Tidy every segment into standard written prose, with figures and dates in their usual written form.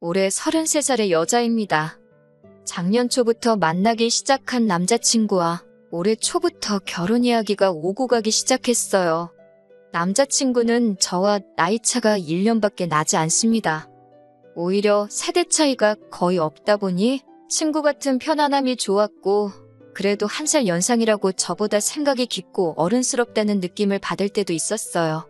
올해 33살의 여자입니다. 작년 초부터 만나기 시작한 남자친구와 올해 초부터 결혼 이야기가 오고 가기 시작했어요. 남자친구는 저와 나이차가 1년밖에 나지 않습니다. 오히려 세대 차이가 거의 없다 보니 친구 같은 편안함이 좋았고, 그래도 한 살 연상이라고 저보다 생각이 깊고 어른스럽다는 느낌을 받을 때도 있었어요.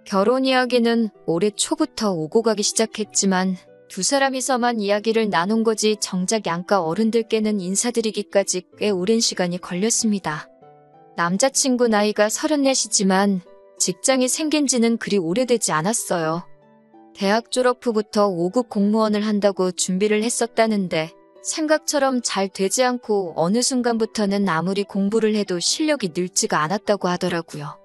결혼 이야기는 올해 초부터 오고 가기 시작했지만 두 사람이서만 이야기를 나눈 거지 정작 양가 어른들께는 인사드리기까지 꽤 오랜 시간이 걸렸습니다. 남자친구 나이가 34이지만 직장이 생긴 지는 그리 오래되지 않았어요. 대학 졸업 후부터 5급 공무원을 한다고 준비를 했었다는데 생각처럼 잘 되지 않고 어느 순간부터는 아무리 공부를 해도 실력이 늘지가 않았다고 하더라고요.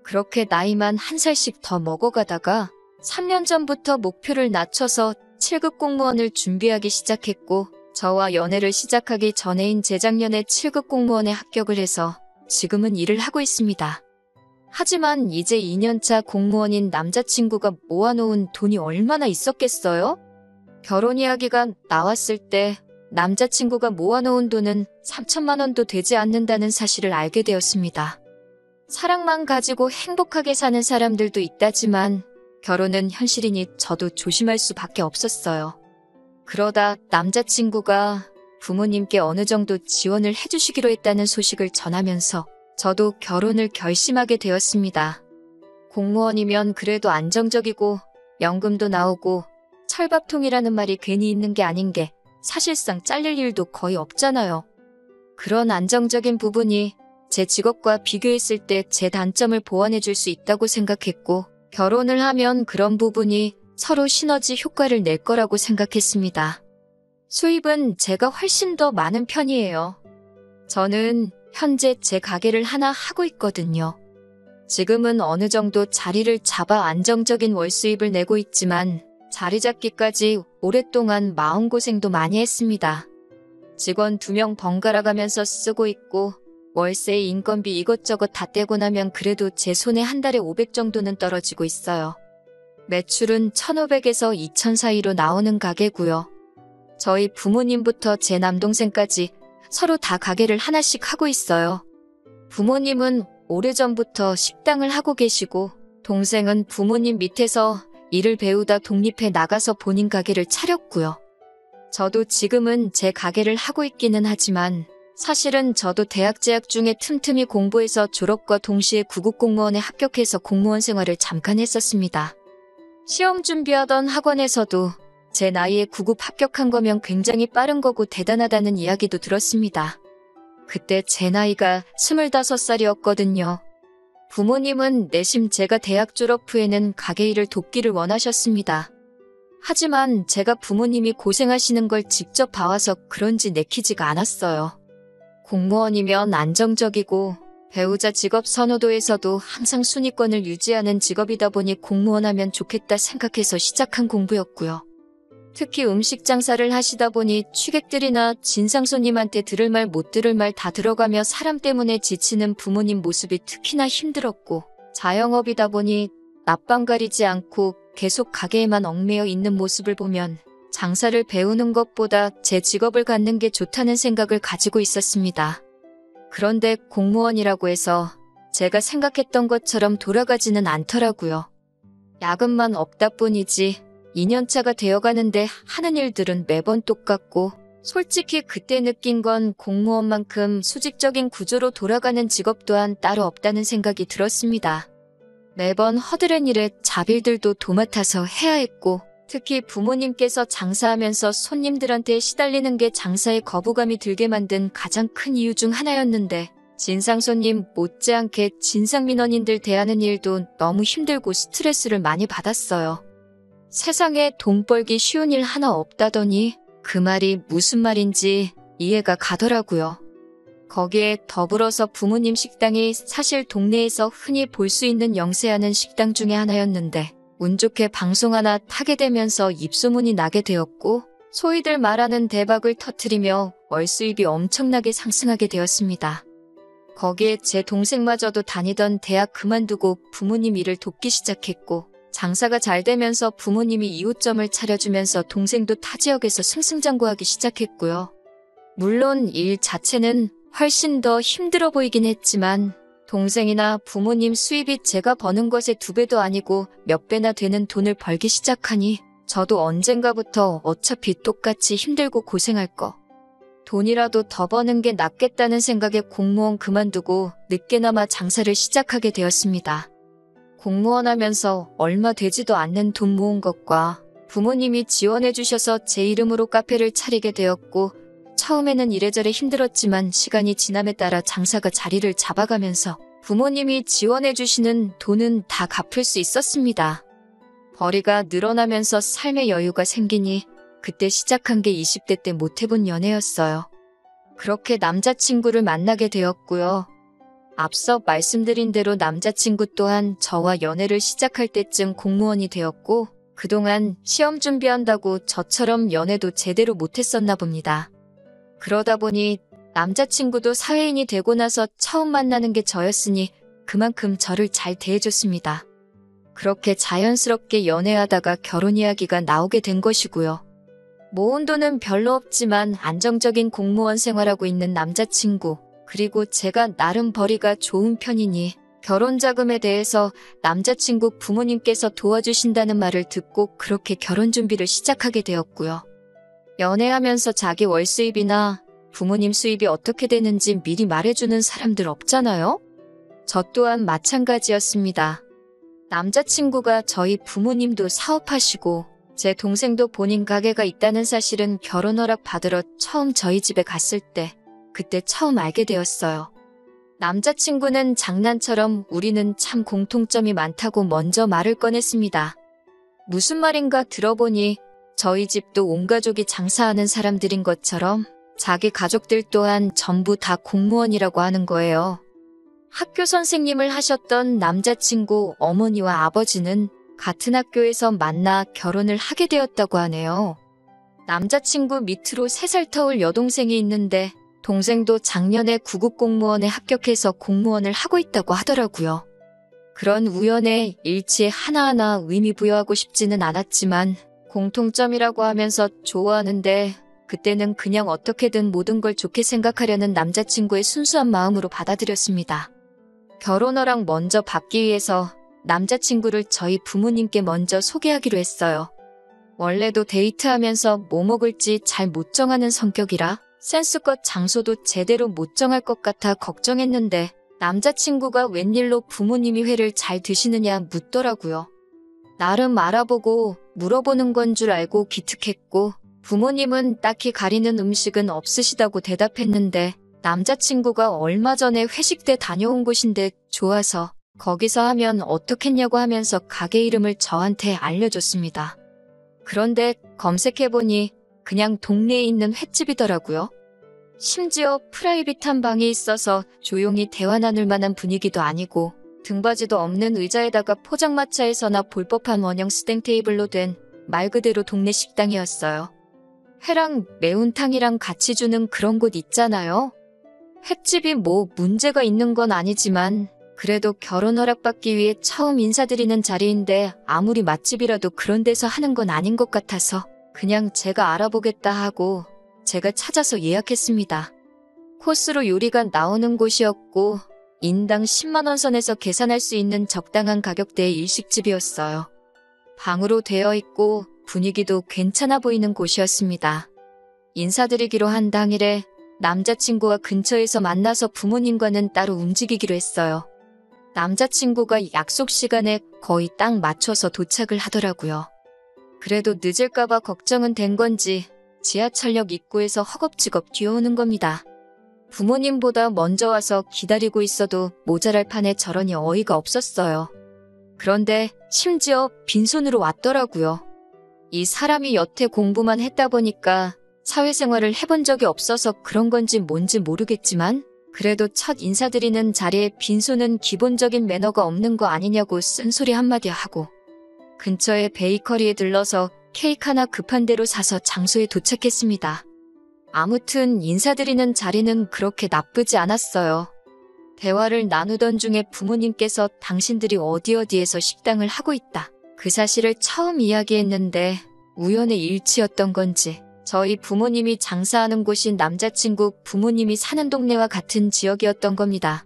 그렇게 나이만 한 살씩 더 먹어가다가 3년 전부터 목표를 낮춰서 7급 공무원을 준비하기 시작했고, 저와 연애를 시작하기 전에인 재작년에 7급 공무원에 합격을 해서 지금은 일을 하고 있습니다. 하지만 이제 2년차 공무원인 남자친구가 모아놓은 돈이 얼마나 있었겠어요? 결혼 이야기가 나왔을 때 남자친구가 모아놓은 돈은 3천만 원도 되지 않는다는 사실을 알게 되었습니다. 사랑만 가지고 행복하게 사는 사람들도 있다지만 결혼은 현실이니 저도 조심할 수밖에 없었어요. 그러다 남자친구가 부모님께 어느 정도 지원을 해주시기로 했다는 소식을 전하면서 저도 결혼을 결심하게 되었습니다. 공무원이면 그래도 안정적이고 연금도 나오고 철밥통이라는 말이 괜히 있는 게 아닌 게 사실상 잘릴 일도 거의 없잖아요. 그런 안정적인 부분이 제 직업과 비교했을 때 제 단점을 보완해 줄 수 있다고 생각했고, 결혼을 하면 그런 부분이 서로 시너지 효과를 낼 거라고 생각했습니다. 수입은 제가 훨씬 더 많은 편이에요. 저는 현재 제 가게를 하나 하고 있거든요. 지금은 어느 정도 자리를 잡아 안정적인 월수입을 내고 있지만 자리 잡기까지 오랫동안 마음고생도 많이 했습니다. 직원 2명 번갈아 가면서 쓰고 있고 월세, 인건비 이것저것 다 떼고 나면 그래도 제 손에 한 달에 500 정도는 떨어지고 있어요. 매출은 1,500에서 2,000 사이로 나오는 가게고요. 저희 부모님부터 제 남동생까지 서로 다 가게를 하나씩 하고 있어요. 부모님은 오래전부터 식당을 하고 계시고 동생은 부모님 밑에서 일을 배우다 독립해 나가서 본인 가게를 차렸고요. 저도 지금은 제 가게를 하고 있기는 하지만 사실은 저도 대학 재학 중에 틈틈이 공부해서 졸업과 동시에 9급 공무원에 합격해서 공무원 생활을 잠깐 했었습니다. 시험 준비하던 학원에서도 제 나이에 9급 합격한 거면 굉장히 빠른 거고 대단하다는 이야기도 들었습니다. 그때 제 나이가 25살이었거든요. 부모님은 내심 제가 대학 졸업 후에는 가게 일을 돕기를 원하셨습니다. 하지만 제가 부모님이 고생하시는 걸 직접 봐와서 그런지 내키지가 않았어요. 공무원이면 안정적이고 배우자 직업 선호도에서도 항상 순위권을 유지하는 직업이다 보니 공무원 하면 좋겠다 생각해서 시작한 공부였고요. 특히 음식 장사를 하시다 보니 취객들이나 진상 손님한테 들을 말 못 들을 말 다 들어가며 사람 때문에 지치는 부모님 모습이 특히나 힘들었고, 자영업이다 보니 낮밤 가리지 않고 계속 가게에만 얽매여 있는 모습을 보면 장사를 배우는 것보다 제 직업을 갖는 게 좋다는 생각을 가지고 있었습니다. 그런데 공무원이라고 해서 제가 생각했던 것처럼 돌아가지는 않더라고요. 야근만 없다 뿐이지 2년차가 되어가는데 하는 일들은 매번 똑같고, 솔직히 그때 느낀 건 공무원만큼 수직적인 구조로 돌아가는 직업 또한 따로 없다는 생각이 들었습니다. 매번 허드렛 일에 자빌들도 도맡아서 해야 했고, 특히 부모님께서 장사하면서 손님들한테 시달리는 게 장사에 거부감이 들게 만든 가장 큰 이유 중 하나였는데, 진상 손님 못지않게 진상 민원인들 대하는 일도 너무 힘들고 스트레스를 많이 받았어요. 세상에 돈 벌기 쉬운 일 하나 없다더니 그 말이 무슨 말인지 이해가 가더라고요. 거기에 더불어서 부모님 식당이 사실 동네에서 흔히 볼 수 있는 영세하는 식당 중에 하나였는데 운 좋게 방송 하나 타게 되면서 입소문이 나게 되었고, 소위들 말하는 대박을 터뜨리며 월수입이 엄청나게 상승하게 되었습니다. 거기에 제 동생마저도 다니던 대학 그만두고 부모님 일을 돕기 시작했고, 장사가 잘 되면서 부모님이 이웃점을 차려주면서 동생도 타 지역에서 승승장구하기 시작했고요. 물론 일 자체는 훨씬 더 힘들어 보이긴 했지만 동생이나 부모님 수입이 제가 버는 것의 2배도 아니고 몇 배나 되는 돈을 벌기 시작하니 저도 언젠가부터 어차피 똑같이 힘들고 고생할 거. 돈이라도 더 버는 게 낫겠다는 생각에 공무원 그만두고 늦게나마 장사를 시작하게 되었습니다. 공무원 하면서 얼마 되지도 않는 돈 모은 것과 부모님이 지원해 주셔서 제 이름으로 카페를 차리게 되었고 처음에는 이래저래 힘들었지만 시간이 지남에 따라 장사가 자리를 잡아가면서 부모님이 지원해 주시는 돈은 다 갚을 수 있었습니다. 벌이가 늘어나면서 삶의 여유가 생기니 그때 시작한 게 20대 때 못 해본 연애였어요. 그렇게 남자친구를 만나게 되었고요. 앞서 말씀드린 대로 남자친구 또한 저와 연애를 시작할 때쯤 공무원이 되었고 그동안 시험 준비한다고 저처럼 연애도 제대로 못했었나 봅니다. 그러다 보니 남자친구도 사회인이 되고 나서 처음 만나는 게 저였으니 그만큼 저를 잘 대해줬습니다. 그렇게 자연스럽게 연애하다가 결혼 이야기가 나오게 된 것이고요. 모은 돈은 별로 없지만 안정적인 공무원 생활하고 있는 남자친구, 그리고 제가 나름 벌이가 좋은 편이니 결혼 자금에 대해서 남자친구 부모님께서 도와주신다는 말을 듣고 그렇게 결혼 준비를 시작하게 되었고요. 연애하면서 자기 월 수입이나 부모님 수입이 어떻게 되는지 미리 말해주는 사람들 없잖아요? 저 또한 마찬가지였습니다. 남자친구가 저희 부모님도 사업하시고 제 동생도 본인 가게가 있다는 사실은 결혼 허락 받으러 처음 저희 집에 갔을 때 그때 처음 알게 되었어요. 남자친구는 장난처럼 우리는 참 공통점이 많다고 먼저 말을 꺼냈습니다. 무슨 말인가 들어보니 저희 집도 온 가족이 장사하는 사람들인 것처럼 자기 가족들 또한 전부 다 공무원이라고 하는 거예요. 학교 선생님을 하셨던 남자친구 어머니와 아버지는 같은 학교에서 만나 결혼을 하게 되었다고 하네요. 남자친구 밑으로 3살 터울 여동생이 있는데 동생도 작년에 구급 공무원에 합격해서 공무원을 하고 있다고 하더라고요. 그런 우연의 일치에 하나하나 의미 부여하고 싶지는 않았지만 공통점이라고 하면서 좋아하는데 그때는 그냥 어떻게든 모든 걸 좋게 생각하려는 남자친구의 순수한 마음으로 받아들였습니다. 결혼 허락 먼저 받기 위해서 남자친구를 저희 부모님께 먼저 소개하기로 했어요. 원래도 데이트하면서 뭐 먹을지 잘 못 정하는 성격이라 센스껏 장소도 제대로 못 정할 것 같아 걱정했는데 남자친구가 웬일로 부모님이 회를 잘 드시느냐 묻더라고요. 나름 알아보고 물어보는 건 줄 알고 기특했고 부모님은 딱히 가리는 음식은 없으시다고 대답했는데 남자친구가 얼마 전에 회식 때 다녀온 곳인데 좋아서 거기서 하면 어떻겠냐고 하면서 가게 이름을 저한테 알려줬습니다. 그런데 검색해보니 그냥 동네에 있는 횟집이더라고요. 심지어 프라이빗한 방이 있어서 조용히 대화 나눌 만한 분위기도 아니고 등받이도 없는 의자에다가 포장마차에서나 볼 법한 원형 스탱 테이블로 된 말 그대로 동네 식당이었어요. 회랑 매운탕이랑 같이 주는 그런 곳 있잖아요. 횟집이 뭐 문제가 있는 건 아니지만 그래도 결혼 허락받기 위해 처음 인사드리는 자리인데 아무리 맛집이라도 그런 데서 하는 건 아닌 것 같아서 그냥 제가 알아보겠다 하고 제가 찾아서 예약했습니다. 코스로 요리가 나오는 곳이었고 인당 10만 원 선에서 계산할 수 있는 적당한 가격대의 일식집이었어요. 방으로 되어 있고 분위기도 괜찮아 보이는 곳이었습니다. 인사드리기로 한 당일에 남자친구와 근처에서 만나서 부모님과는 따로 움직이기로 했어요. 남자친구가 약속 시간에 거의 딱 맞춰서 도착을 하더라고요. 그래도 늦을까봐 걱정은 된 건지 지하철역 입구에서 허겁지겁 뛰어오는 겁니다. 부모님보다 먼저 와서 기다리고 있어도 모자랄 판에 저러니 어이가 없었어요. 그런데 심지어 빈손으로 왔더라고요. 이 사람이 여태 공부만 했다 보니까 사회생활을 해본 적이 없어서 그런 건지 뭔지 모르겠지만 그래도 첫 인사드리는 자리에 빈손은 기본적인 매너가 없는 거 아니냐고 쓴소리 한마디 하고 근처에 베이커리에 들러서 케이크 하나 급한 대로 사서 장소에 도착했습니다. 아무튼 인사드리는 자리는 그렇게 나쁘지 않았어요. 대화를 나누던 중에 부모님께서 당신들이 어디어디에서 식당을 하고 있다. 그 사실을 처음 이야기했는데 우연의 일치였던 건지 저희 부모님이 장사하는 곳인 남자친구 부모님이 사는 동네와 같은 지역이었던 겁니다.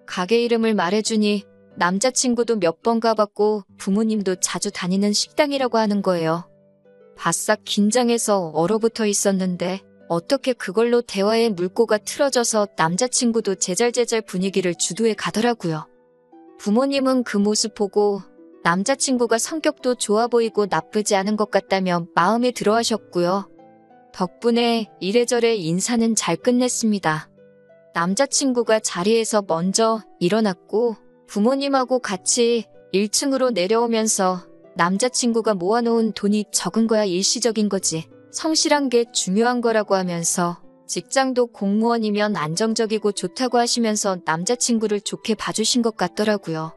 가게 이름을 말해주니 남자친구도 몇 번 가봤고 부모님도 자주 다니는 식당이라고 하는 거예요. 바싹 긴장해서 얼어붙어 있었는데 어떻게 그걸로 대화의 물꼬가 틀어져서 남자친구도 제잘제잘 분위기를 주도해 가더라고요. 부모님은 그 모습 보고 남자친구가 성격도 좋아 보이고 나쁘지 않은 것 같다며 마음에 들어 하셨고요. 덕분에 이래저래 인사는 잘 끝냈습니다. 남자친구가 자리에서 먼저 일어났고 부모님하고 같이 1층으로 내려오면서 남자친구가 모아놓은 돈이 적은 거야 일시적인 거지. 성실한 게 중요한 거라고 하면서 직장도 공무원이면 안정적이고 좋다고 하시면서 남자친구를 좋게 봐주신 것 같더라고요.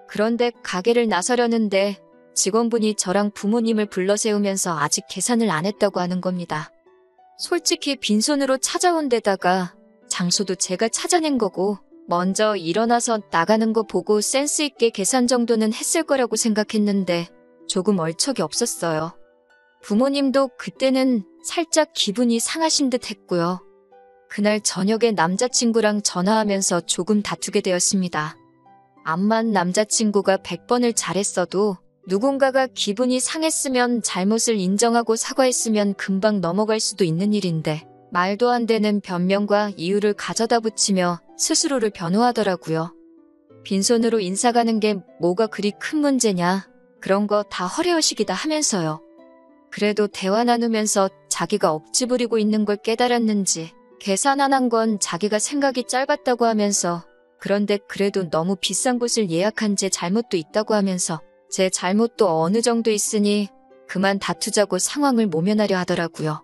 그런데 가게를 나서려는데 직원분이 저랑 부모님을 불러 세우면서 아직 계산을 안 했다고 하는 겁니다. 솔직히 빈손으로 찾아온 데다가 장소도 제가 찾아낸 거고 먼저 일어나서 나가는 거 보고 센스 있게 계산 정도는 했을 거라고 생각했는데 조금 얼척이 없었어요. 부모님도 그때는 살짝 기분이 상하신 듯 했고요. 그날 저녁에 남자친구랑 전화하면서 조금 다투게 되었습니다. 암만 남자친구가 100번을 잘했어도 누군가가 기분이 상했으면 잘못을 인정하고 사과했으면 금방 넘어갈 수도 있는 일인데 말도 안 되는 변명과 이유를 가져다 붙이며 스스로를 변호하더라고요. 빈손으로 인사 가는 게 뭐가 그리 큰 문제냐. 그런 거 다 허례허식이다 하면서요. 그래도 대화 나누면서 자기가 억지 부리고 있는 걸 깨달았는지 계산 안 한 건 자기가 생각이 짧았다고 하면서 그런데 그래도 너무 비싼 곳을 예약한 제 잘못도 있다고 하면서 제 잘못도 어느 정도 있으니 그만 다투자고 상황을 모면하려 하더라고요.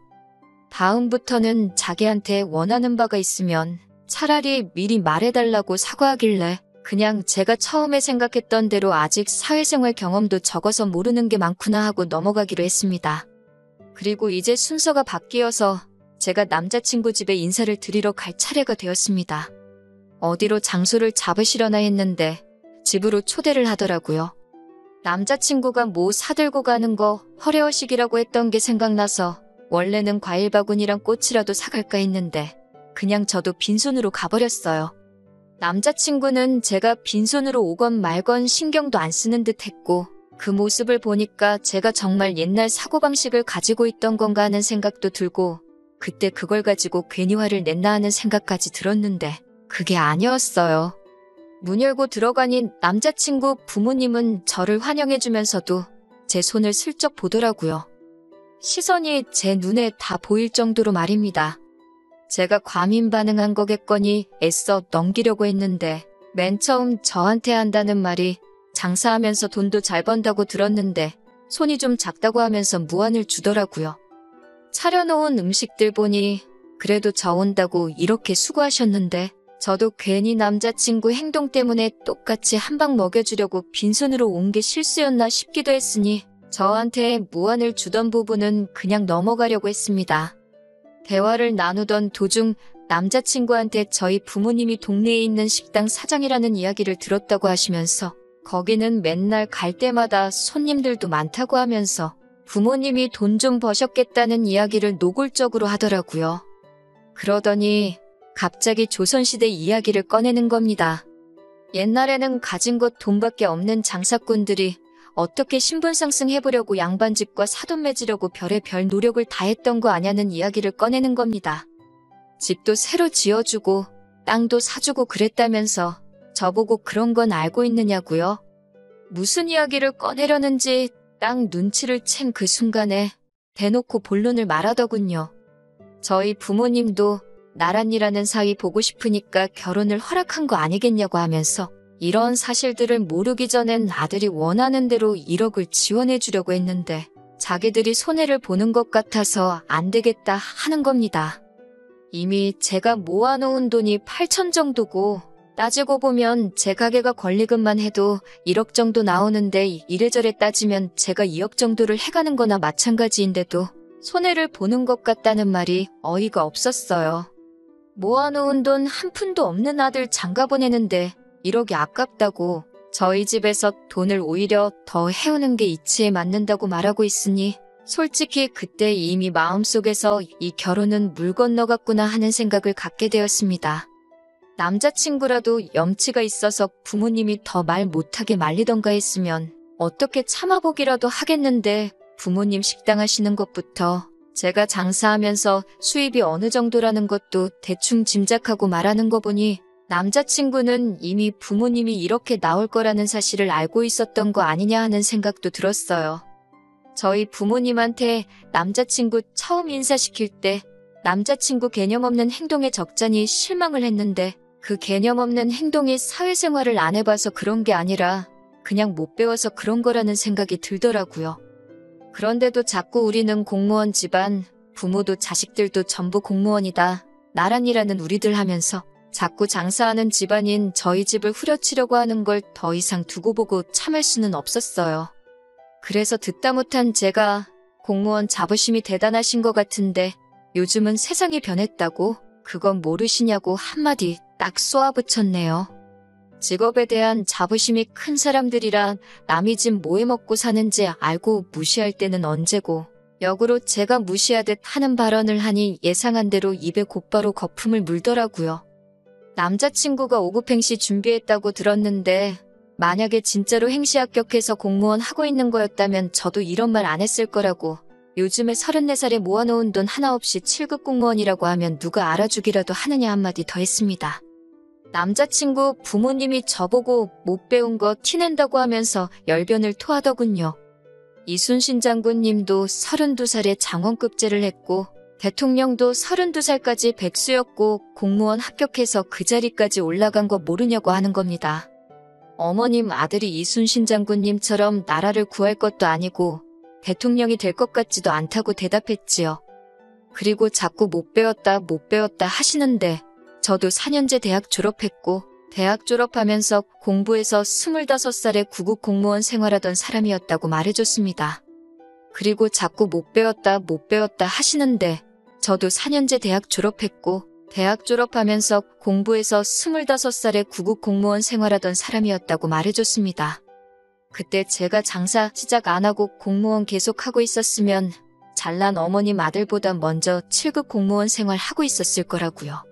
다음부터는 자기한테 원하는 바가 있으면 차라리 미리 말해달라고 사과하길래 그냥 제가 처음에 생각했던 대로 아직 사회생활 경험도 적어서 모르는 게 많구나 하고 넘어가기로 했습니다. 그리고 이제 순서가 바뀌어서 제가 남자친구 집에 인사를 드리러 갈 차례가 되었습니다. 어디로 장소를 잡으시려나 했는데 집으로 초대를 하더라고요. 남자친구가 뭐 사들고 가는 거 허례허식이라고 했던 게 생각나서 원래는 과일 바구니랑 꽃이라도 사갈까 했는데 그냥 저도 빈손으로 가버렸어요. 남자친구는 제가 빈손으로 오건 말건 신경도 안 쓰는 듯 했고 그 모습을 보니까 제가 정말 옛날 사고방식을 가지고 있던 건가 하는 생각도 들고 그때 그걸 가지고 괜히 화를 냈나 하는 생각까지 들었는데 그게 아니었어요. 문 열고 들어가니 남자친구 부모님은 저를 환영해주면서도 제 손을 슬쩍 보더라고요. 시선이 제 눈에 다 보일 정도로 말입니다. 제가 과민 반응한 거겠거니 애써 넘기려고 했는데 맨 처음 저한테 한다는 말이 장사하면서 돈도 잘 번다고 들었는데 손이 좀 작다고 하면서 무안을 주더라고요. 차려놓은 음식들 보니 그래도 저 온다고 이렇게 수고하셨는데 저도 괜히 남자친구 행동 때문에 똑같이 한 방 먹여주려고 빈손으로 온 게 실수였나 싶기도 했으니 저한테 무안을 주던 부분은 그냥 넘어가려고 했습니다. 대화를 나누던 도중 남자친구한테 저희 부모님이 동네에 있는 식당 사장이라는 이야기를 들었다고 하시면서 거기는 맨날 갈 때마다 손님들도 많다고 하면서 부모님이 돈 좀 버셨겠다는 이야기를 노골적으로 하더라고요. 그러더니 갑자기 조선시대 이야기를 꺼내는 겁니다. 옛날에는 가진 것 돈밖에 없는 장사꾼들이 어떻게 신분 상승해보려고 양반집과 사돈 맺으려고 별의별 노력을 다했던 거 아냐는 이야기를 꺼내는 겁니다. 집도 새로 지어주고 땅도 사주고 그랬다면서 저보고 그런 건 알고 있느냐고요. 무슨 이야기를 꺼내려는지 딱 눈치를 챈 그 순간에 대놓고 본론을 말하더군요. 저희 부모님도 나란이라는 사위 보고 싶으니까 결혼을 허락한 거 아니겠냐고 하면서 이런 사실들을 모르기 전엔 아들이 원하는 대로 1억을 지원해 주려고 했는데 자기들이 손해를 보는 것 같아서 안 되겠다 하는 겁니다. 이미 제가 모아놓은 돈이 8천 정도고 따지고 보면 제 가게가 권리금만 해도 1억 정도 나오는데 이래저래 따지면 제가 2억 정도를 해가는 거나 마찬가지인데도 손해를 보는 것 같다는 말이 어이가 없었어요. 모아놓은 돈 한 푼도 없는 아들 장가 보내는데 1억이 아깝다고 저희 집에서 돈을 오히려 더 해오는 게 이치에 맞는다고 말하고 있으니 솔직히 그때 이미 마음속에서 이 결혼은 물 건너갔구나 하는 생각을 갖게 되었습니다. 남자친구라도 염치가 있어서 부모님이 더 말 못하게 말리던가 했으면 어떻게 참아보기라도 하겠는데 부모님 식당 하시는 것부터 제가 장사하면서 수입이 어느 정도라는 것도 대충 짐작하고 말하는 거 보니 남자친구는 이미 부모님이 이렇게 나올 거라는 사실을 알고 있었던 거 아니냐 하는 생각도 들었어요. 저희 부모님한테 남자친구 처음 인사시킬 때 남자친구 개념 없는 행동에 적잖이 실망을 했는데 그 개념 없는 행동이 사회생활을 안 해봐서 그런 게 아니라 그냥 못 배워서 그런 거라는 생각이 들더라고요. 그런데도 자꾸 우리는 공무원 집안, 부모도 자식들도 전부 공무원이다. 나란히라는 우리들 하면서 자꾸 장사하는 집안인 저희 집을 후려치려고 하는 걸 더 이상 두고 보고 참을 수는 없었어요. 그래서 듣다 못한 제가 공무원 자부심이 대단하신 것 같은데 요즘은 세상이 변했다고 그건 모르시냐고 한마디 딱 쏘아붙였네요. 직업에 대한 자부심이 큰 사람들이란 남이 집 뭐해 먹고 사는지 알고 무시할 때는 언제고 역으로 제가 무시하듯 하는 발언을 하니 예상한 대로 입에 곧바로 거품을 물더라고요. 남자친구가 5급 행시 준비했다고 들었는데 만약에 진짜로 행시 합격해서 공무원 하고 있는 거였다면 저도 이런 말 안 했을 거라고 요즘에 34살에 모아놓은 돈 하나 없이 7급 공무원이라고 하면 누가 알아주기라도 하느냐 한마디 더 했습니다. 남자친구 부모님이 저보고 못 배운 거 티낸다고 하면서 열변을 토하더군요. 이순신 장군님도 32살에 장원급제를 했고 대통령도 32살까지 백수였고 공무원 합격해서 그 자리까지 올라간 거 모르냐고 하는 겁니다. 어머님 아들이 이순신 장군님처럼 나라를 구할 것도 아니고 대통령이 될 것 같지도 않다고 대답했지요. 그리고 자꾸 못 배웠다 하시는데 저도 4년제 대학 졸업했고 대학 졸업하면서 공부해서 25살에 구급 공무원 생활하던 사람이었다고 말해줬습니다. 그리고 자꾸 못 배웠다 하시는데 저도 4년제 대학 졸업했고 대학 졸업하면서 공부해서 25살에 구급 공무원 생활하던 사람이었다고 말해줬습니다. 그때 제가 장사 시작 안 하고 공무원 계속하고 있었으면 잘난 어머님 아들보다 먼저 7급 공무원 생활하고 있었을 거라고요.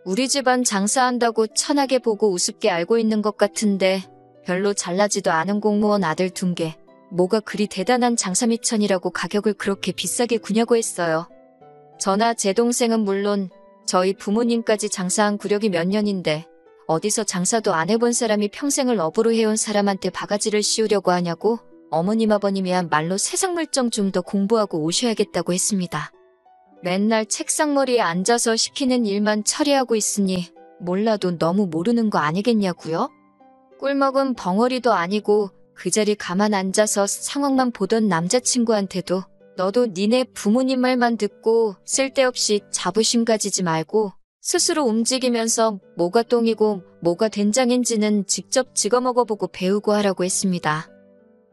우리 집안 장사한다고 천하게 보고 우습게 알고 있는 것 같은데 별로 잘나지도 않은 공무원 아들 둔 게 뭐가 그리 대단한 장사미천이라고 가격을 그렇게 비싸게 구냐고 했어요. 저나 제 동생은 물론 저희 부모님까지 장사한 구력이 몇 년인데 어디서 장사도 안 해본 사람이 평생을 업으로 해온 사람한테 바가지를 씌우려고 하냐고 어머님 아버님이야 말로 세상 물정 좀 더 공부하고 오셔야겠다고 했습니다. 맨날 책상머리에 앉아서 시키는 일만 처리하고 있으니 몰라도 너무 모르는 거 아니겠냐고요? 꿀먹은 벙어리도 아니고 그 자리 가만 앉아서 상황만 보던 남자친구한테도 너도 니네 부모님 말만 듣고 쓸데없이 자부심 가지지 말고 스스로 움직이면서 뭐가 똥이고 뭐가 된장인지는 직접 찍어 먹어보고 배우고 하라고 했습니다.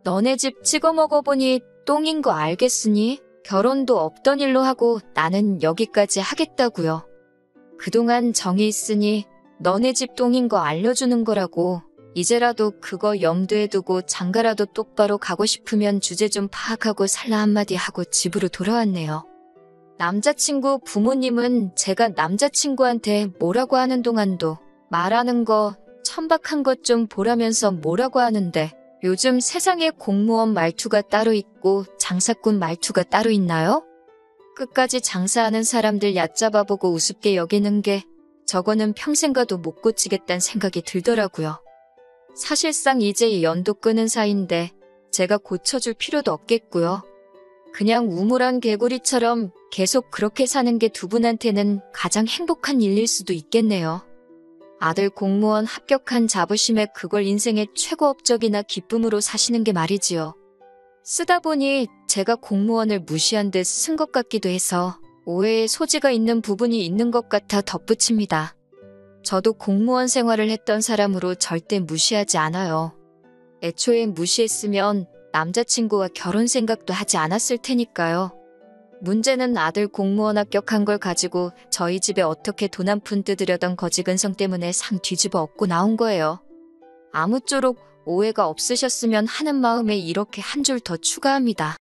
너네 집 찍어 먹어보니 똥인 거 알겠으니 결혼도 없던 일로 하고 나는 여기까지 하겠다고요. 그동안 정이 있으니 너네 집 똥인 거 알려주는 거라고 이제라도 그거 염두에 두고 장가라도 똑바로 가고 싶으면 주제 좀 파악하고 살라 한마디 하고 집으로 돌아왔네요. 남자친구 부모님은 제가 남자친구한테 뭐라고 하는 동안도 말하는 거 천박한 것 좀 보라면서 뭐라고 하는데 요즘 세상에 공무원 말투가 따로 있고 장사꾼 말투가 따로 있나요? 끝까지 장사하는 사람들 얕잡아보고 우습게 여기는 게 저거는 평생 가도 못 고치겠다는 생각이 들더라고요. 사실상 이제 연도 끄는 사이인데 제가 고쳐줄 필요도 없겠고요. 그냥 우물안 개구리처럼 계속 그렇게 사는 게 두 분한테는 가장 행복한 일일 수도 있겠네요. 아들 공무원 합격한 자부심에 그걸 인생의 최고 업적이나 기쁨으로 사시는 게 말이지요. 쓰다 보니 제가 공무원을 무시한 듯 쓴 것 같기도 해서 오해의 소지가 있는 부분이 있는 것 같아 덧붙입니다. 저도 공무원 생활을 했던 사람으로 절대 무시하지 않아요. 애초에 무시했으면 남자친구와 결혼 생각도 하지 않았을 테니까요. 문제는 아들 공무원 합격한 걸 가지고 저희 집에 어떻게 돈 한 푼 뜯으려던 거지 근성 때문에 상 뒤집어 엎고 나온 거예요. 아무쪼록 오해가 없으셨으면 하는 마음에 이렇게 한 줄 더 추가합니다.